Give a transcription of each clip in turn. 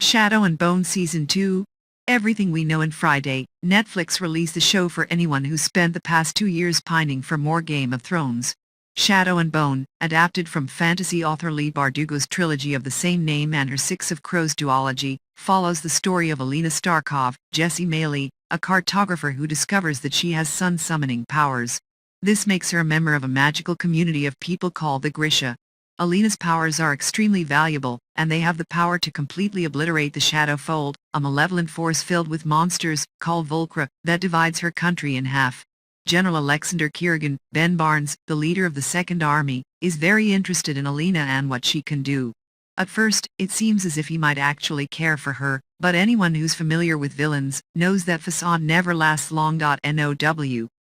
Shadow and Bone Season 2. Everything we know. On Friday, Netflix released the show for anyone who spent the past 2 years pining for more Game of Thrones. Shadow and Bone, adapted from fantasy author Leigh Bardugo's trilogy of the same name and her Six of Crows duology, follows the story of Alina Starkov, Jessie Mei Li, a cartographer who discovers that she has sun-summoning powers. This makes her a member of a magical community of people called the Grisha. Alina's powers are extremely valuable, and they have the power to completely obliterate the Shadow Fold, a malevolent force filled with monsters, called volcra, that divides her country in half. General Aleksander Kirigan, Ben Barnes, the leader of the Second Army, is very interested in Alina and what she can do. At first, it seems as if he might actually care for her, but anyone who's familiar with villains knows that facade never lasts long. Now,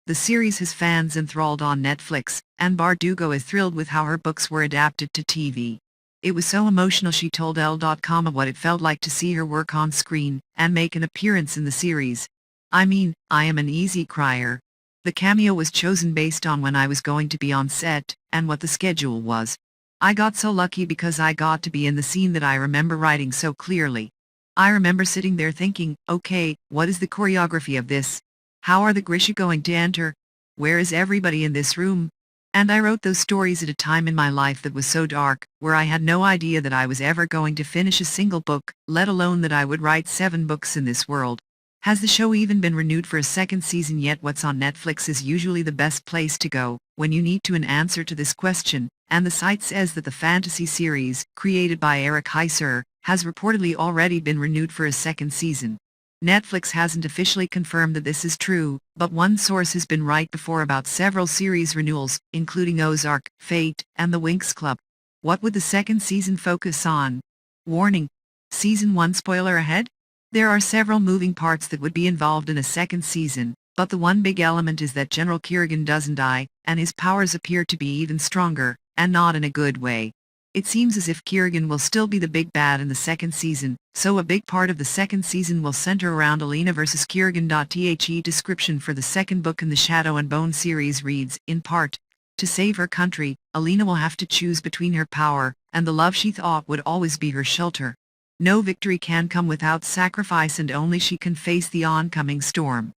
the series has fans enthralled on Netflix, and Bardugo is thrilled with how her books were adapted to TV. It was so emotional, she told Elle.com, of what it felt like to see her work on screen and make an appearance in the series. "I mean, I am an easy crier. The cameo was chosen based on when I was going to be on set and what the schedule was. I got so lucky because I got to be in the scene that I remember writing so clearly. I remember sitting there thinking, okay, what is the choreography of this? How are the Grisha going to enter? Where is everybody in this room?" And I wrote those stories at a time in my life that was so dark, where I had no idea that I was ever going to finish a single book, let alone that I would write 7 books in this world. Has the show even been renewed for a second season yet? What's on Netflix is usually the best place to go when you need an answer to this question, and the site says that the fantasy series, created by Eric Heiser, has reportedly already been renewed for a second season. Netflix hasn't officially confirmed that this is true, but one source has been right before about several series renewals, including Ozark, Fate, and The Winx Club. What would the second season focus on? Warning: Season 1 spoiler ahead? There are several moving parts that would be involved in a second season, but the one big element is that General Kirigan doesn't die, and his powers appear to be even stronger, and not in a good way. It seems as if Kirigan will still be the big bad in the second season, so a big part of the second season will center around Alina versus Kirigan. The description for the second book in the Shadow and Bone series reads, in part, "To save her country, Alina will have to choose between her power and the love she thought would always be her shelter. No victory can come without sacrifice, and only she can face the oncoming storm."